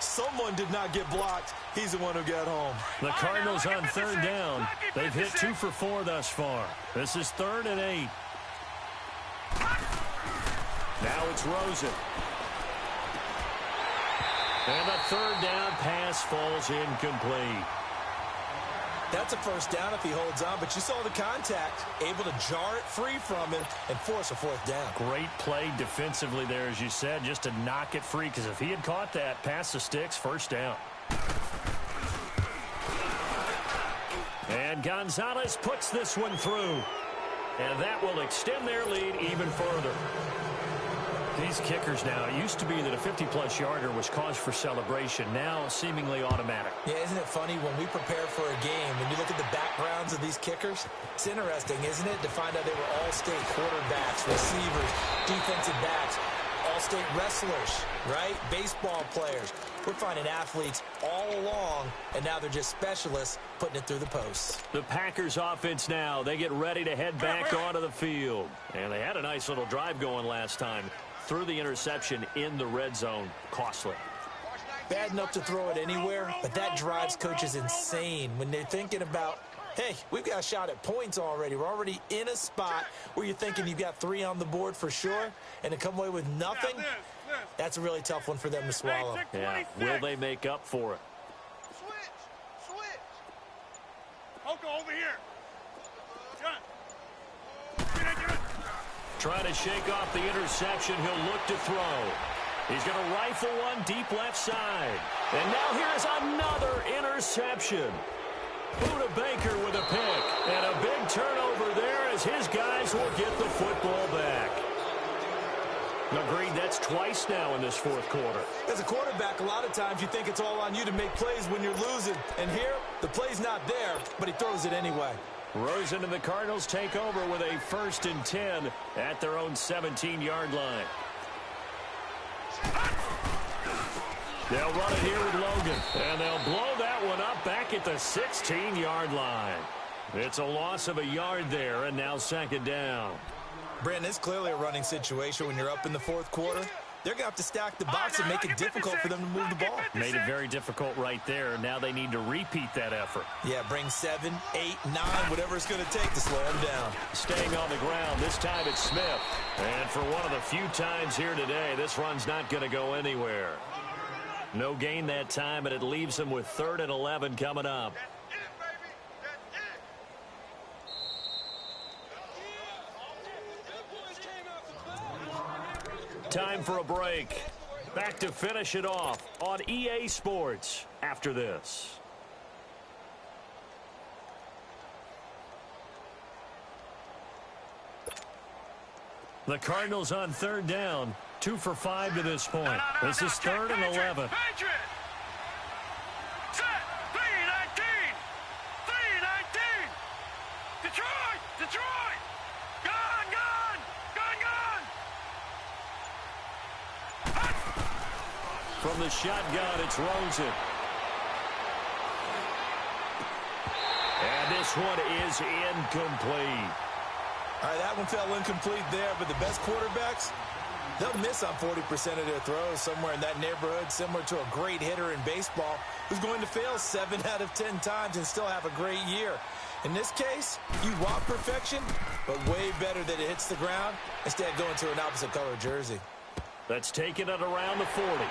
someone did not get blocked. He's the one who got home. The Cardinals on third down. They've hit 2 for 4 thus far. This is 3rd and 8. Now it's Rosen. And the third down pass falls incomplete. That's a first down if he holds on, but you saw the contact. Able to jar it free from him and force a fourth down. Great play defensively there, as you said, just to knock it free, because if he had caught that, pass the sticks, first down. And Gonzalez puts this one through. And that will extend their lead even further. These kickers now, it used to be that a 50-plus yarder was cause for celebration. Now, seemingly automatic. Yeah, isn't it funny when we prepare for a game, when you look at the backgrounds of these kickers? It's interesting, isn't it, to find out they were all-state quarterbacks, receivers, defensive backs, all-state wrestlers, right? Baseball players. We're finding athletes all along, and now they're just specialists putting it through the posts. The Packers offense now, they get ready to head back onto the field. And they had a nice little drive going last time. Through the interception in the red zone, costly. Bad enough to throw it anywhere, but that drives coaches insane when they're thinking about, hey, we've got a shot at points already. We're already in a spot where you're thinking you've got 3 on the board for sure, and to come away with nothing, that's a really tough one for them to swallow. Yeah, will they make up for it? Switch. Oko, over here. Get it. Trying to shake off the interception. He'll look to throw. He's going to rifle one deep left side. And now here's another interception. Buda Baker with a pick. And a big turnover there as his guys will get the football back. Agreed, that's twice now in this fourth quarter. As a quarterback, a lot of times you think it's all on you to make plays when you're losing. And here, the play's not there, but he throws it anyway. Rosen and the Cardinals take over with a 1st and 10 at their own 17-yard line. They'll run it here with Logan, and they'll blow that one up back at the 16-yard line. It's a loss of a yard there, and now 2nd down. Brandon, it's clearly a running situation when you're up in the fourth quarter. They're going to have to stack the box and make it difficult for them to move the ball. Made it very difficult right there. Now they need to repeat that effort. Yeah, bring 7, 8, 9, whatever it's going to take to slow them down. Staying on the ground, this time it's Smith. And for one of the few times here today, this run's not going to go anywhere. No gain that time, and it leaves them with 3rd and 11 coming up. Time for a break. Back to finish it off on EA Sports after this. The Cardinals on 3rd down, 2 for 5 to this point. This is 3rd and 11. Set, 3-19. Detroit. Gone. From the shotgun, it's Rosen. And this one is incomplete. All right, that one fell incomplete there, but the best quarterbacks, They'll miss on 40% of their throws, somewhere in that neighborhood, similar to a great hitter in baseball who's going to fail 7 out of 10 times and still have a great year. In this case, you want perfection, but way better that it hits the ground instead of going to an opposite color jersey. That's taken it around the 40.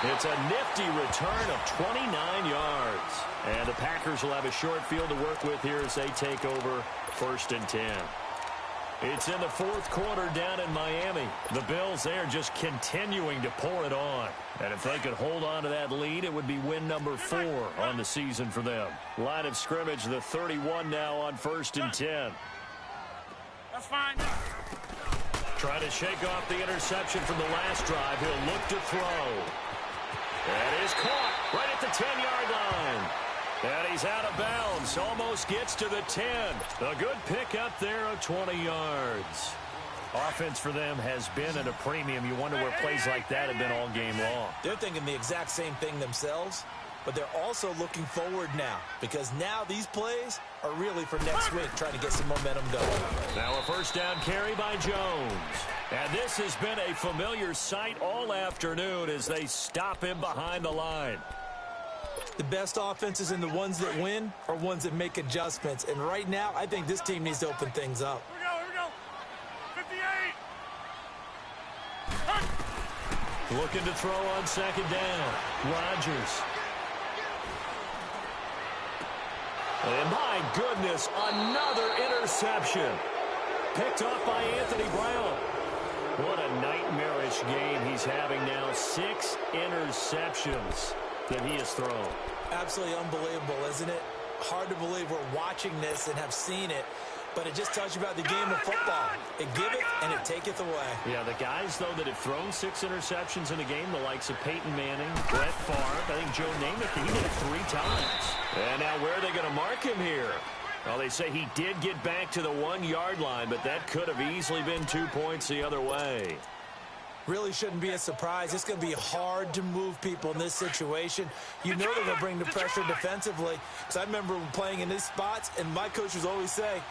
It's a nifty return of 29 yards. And the Packers will have a short field to work with here as they take over 1st and 10. It's in the 4th quarter down in Miami. The Bills there just continuing to pour it on. And if they could hold on to that lead, it would be win number 4 on the season for them. Line of scrimmage, the 31 now on 1st and 10. That's fine. Trying to shake off the interception from the last drive. He'll look to throw. That is caught right at the 10-yard line. And he's out of bounds. Almost gets to the 10. A good pick up there of 20 yards. Offense for them has been at a premium. You wonder where plays like that have been all game long. They're thinking the exact same thing themselves, but they're also looking forward now because now these plays are really for next week, trying to get some momentum going. Now a 1st down carry by Jones. And this has been a familiar sight all afternoon as they stop him behind the line. The best offenses and the ones that win are ones that make adjustments. And right now, I think this team needs to open things up. Here we go. 58. Looking to throw on 2nd down. Rodgers. And my goodness, another interception. Picked off by Anthony Brown. What a nightmarish game he's having now. 6 interceptions that he has thrown. Absolutely unbelievable, isn't it? Hard to believe we're watching this and have seen it, but it just tells you about the game of football. It giveth and it taketh away. Yeah, the guys, though, that have thrown 6 interceptions in a game, the likes of Peyton Manning, Brett Favre, I think Joe Namath, he did it 3 times. And now where are they going to mark him here? Well, they say he did get back to the 1-yard line, but that could have easily been 2 points the other way. Really shouldn't be a surprise. It's going to be hard to move people in this situation. You know they're going to bring the pressure defensively. Because I remember playing in these spots, and my coaches always say,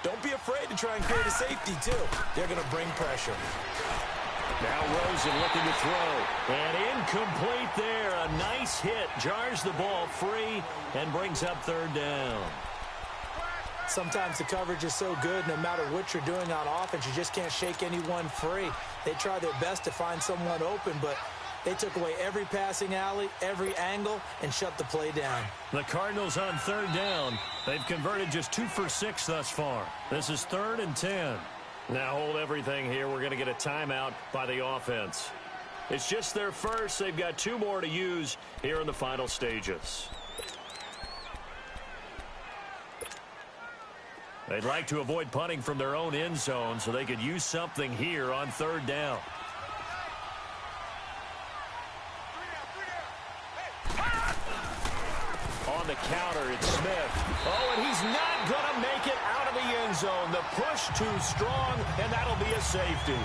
don't be afraid to try and create a safety, too. They're going to bring pressure. Now Rosen looking to throw. And incomplete there. A nice hit. Jars the ball free and brings up 3rd down. Sometimes the coverage is so good, no matter what you're doing on offense, you just can't shake anyone free. They try their best to find someone open, but they took away every passing alley, every angle, and shut the play down. The Cardinals on 3rd down. They've converted just 2 for 6 thus far. This is 3rd and 10. Now hold everything here. We're going to get a timeout by the offense. It's just their first. They've got 2 more to use here in the final stages. They'd like to avoid punting from their own end zone so they could use something here on 3rd down. On the counter, it's Smith. Oh, and he's not going to make it out of the end zone. The push too strong, and that'll be a safety.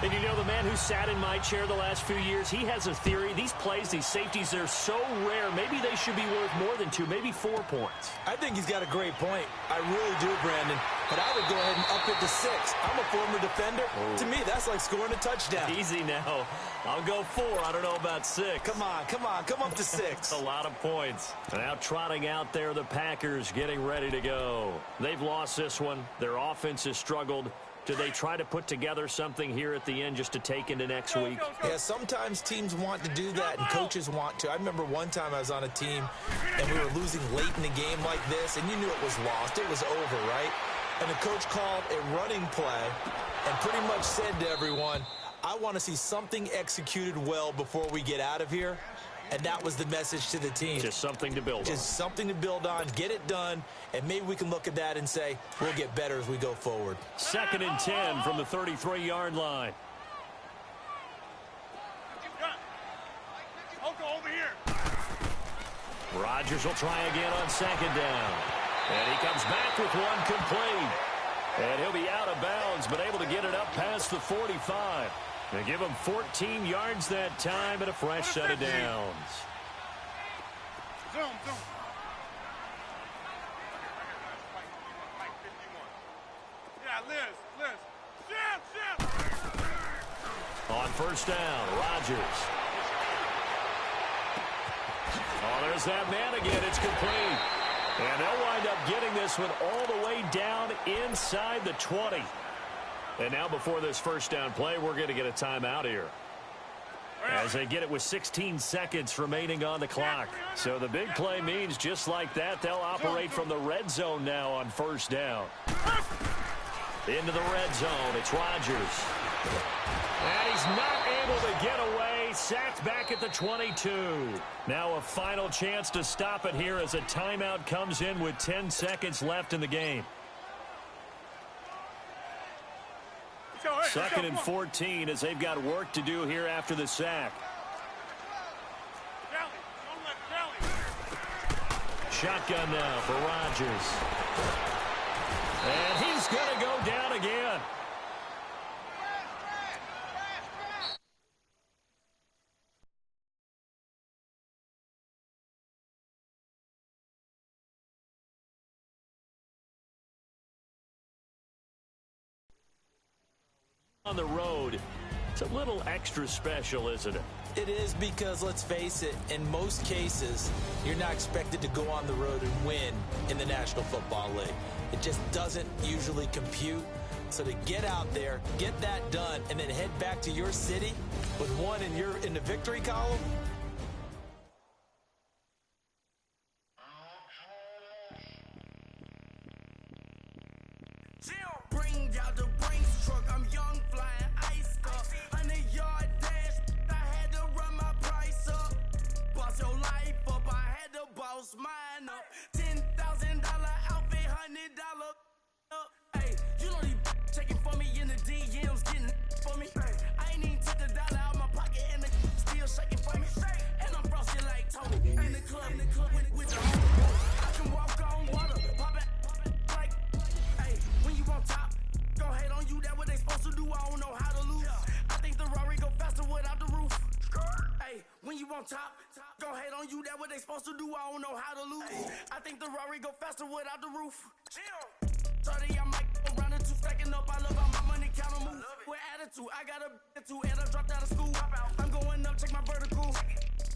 And you know, the man who sat in my chair the last few years, he has a theory. These plays, these safeties, they're so rare. Maybe they should be worth more than 2, maybe 4 points. I think he's got a great point. I really do, Brandon. But I would go ahead and up it to 6. I'm a former defender. Oh. To me, that's like scoring a touchdown. Easy now. I'll go 4. I don't know about 6. Come on. Come up to 6. A lot of points. And now trotting out there, the Packers getting ready to go. They've lost this one. Their offense has struggled. Do they try to put together something here at the end just to take into next week? Yeah, sometimes teams want to do that and coaches want to. I remember one time I was on a team and we were losing late in the game like this, and you knew it was lost. It was over, right? And the coach called a running play and pretty much said to everyone, I want to see something executed well before we get out of here. And that was the message to the team. Just something to build on. Just something to build on, get it done, and maybe we can look at that and say, we'll get better as we go forward. 2nd and 10 from the 33-yard line. Over here. Rodgers will try again on 2nd down. And he comes back with one complete. And he'll be out of bounds, but able to get it up past the 45. They give him 14 yards that time and a fresh set of downs. Zoom. Yeah, Liz. Shift. On first down, Rodgers. Oh, there's that man again. It's complete. And they'll wind up getting this one all the way down inside the 20. And now before this first down play, we're going to get a timeout here, as they get it with 16 seconds remaining on the clock. So the big play means just like that, they'll operate from the red zone now on first down. Into the red zone, it's Rodgers. And he's not able to get away, sacked back at the 22. Now a final chance to stop it here as a timeout comes in with 10 seconds left in the game. Second and 14 as they've got work to do here after the sack. Shotgun now for Rodgers. And he's going to go down again. On the road, it's a little extra special, isn't it? It is, because let's face it, in most cases, you're not expected to go on the road and win in the National Football League. It just doesn't usually compute. So to get out there, get that done, and then head back to your city with one in the victory column. Bring out the Brinks truck, I'm young, flying ice up. 100-yard dash, I had to run my price up. Boss your life up, I had to boss mine up. $10,000 outfit, $100 up. Hey, you know these checking for me in the DMs, getting for me. I ain't even took $1 out my pocket and the still shaking for me. And I'm frosty like Tony in the club with the homie. I can walk on water, pop it like, hey, when you on top. Gon' hate on you, that what they supposed to do, I don't know how to lose. I think the Rari go faster without the roof. Hey, when you on top, gon' hate on you, that what they supposed to do, I don't know how to lose. I think the Rari go faster without the roof. 30, I might go round the two, stacking up, I love how my money count on move. With attitude, I got a two, and I dropped out of school. I'm going up, check my vertical.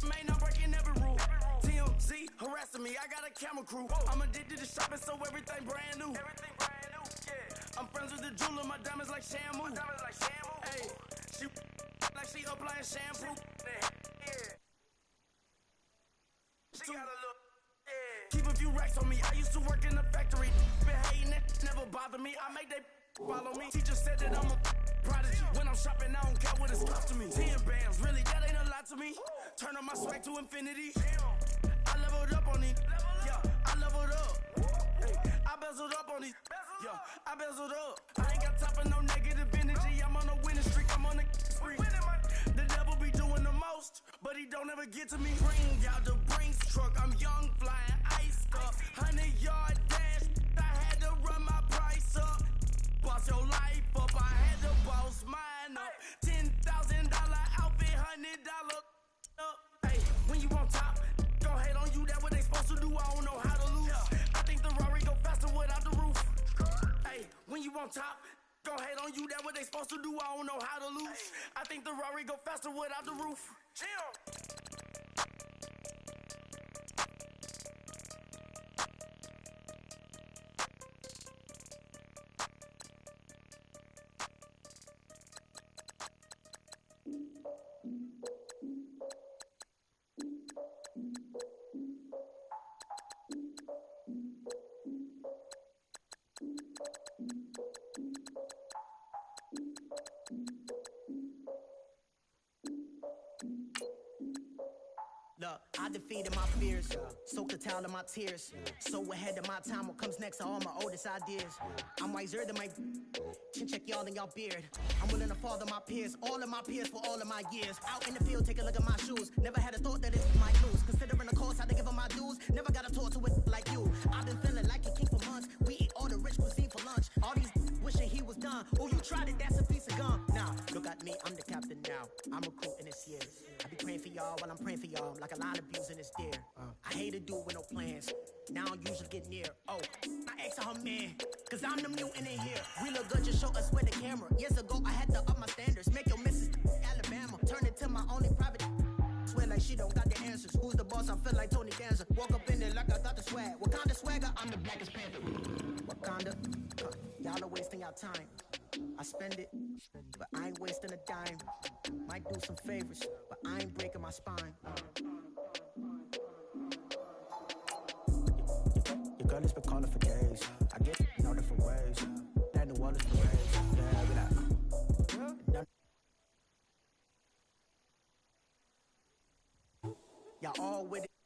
Man, I'm breaking every rule. TMZ harassing me, I got a camera crew. I'm addicted to shopping, so everything brand new. I'm friends with the jeweler, my diamonds like Shamu. Hey, she like she applying shampoo. She got a look. Keep a few racks on me. I used to work in the factory. Been hating it, never bother me. I make they follow me. Teacher said that I'm a prodigy. When I'm shopping, I don't care what it's cost to me. 10 bands, really, that ain't a lot to me. Turn on my swag to infinity. I leveled up on these. Yeah, I leveled up. Hey, I bezeled up on these. Yeah, I bezeled up. I ain't got time for no negative energy. I'm on a winning streak. I'm on a spree. The devil be doing the most, but he don't ever get to me. Bring out the Brinks truck. I'm young, flying ice up. 100-yard dash. I had to run my price up. Boss your life up. I had to boss mine up. $10,000 outfit, $100 up. Hey, when you on top, gon' hate on you. That what they supposed to do. I don't know how to lose. I think the Rari go faster without the roof. Hey, when you on top, gon' hate on you. That what they supposed to do. I don't know how to lose. I think the Rari go faster without the roof. Look, I defeated my fears, soaked the towel of my tears. So ahead of my time, what comes next are all my oldest ideas. I'm wiser than my chin check y'all in y'all beard. I'm willing to father my peers, all of my peers for all of my years. Out in the field, take a look at my shoes. Never had a thought that it might lose. Considering the cost, I had to give up my dues. Never got a talk to it like you. I've been feeling like a king for months. We eat all the rich cuisine for lunch. All these wishing he was done. Oh, you tried it, that's a piece of gum. Nah, look at me, I'm the captain now. I'm recruiting this year. I be praying for y'all while I'm praying for y'all. Like a lot of views in this deer. I hate to do it with no plans. Now I don't usually get near. Oh, I asked her man. Cause I'm the mutant in here. We look good, just show us with the camera. Years ago, I had to up my standards. Make your missus Alabama. Turn it to my only private. Swear like she don't got the answers. Who's the boss? I feel like Tony Danza. Walk up in there like I got the swag. Wakanda swagger, I'm the blackest panther. Wakanda, y'all are wasting your time. I spend it, but I ain't wasting a dime. Might do some favors, but I ain't breaking my spine. Your girl has been calling for days. I get in all different ways. That New Orleans parades. Yeah, we like. Y'all all with it.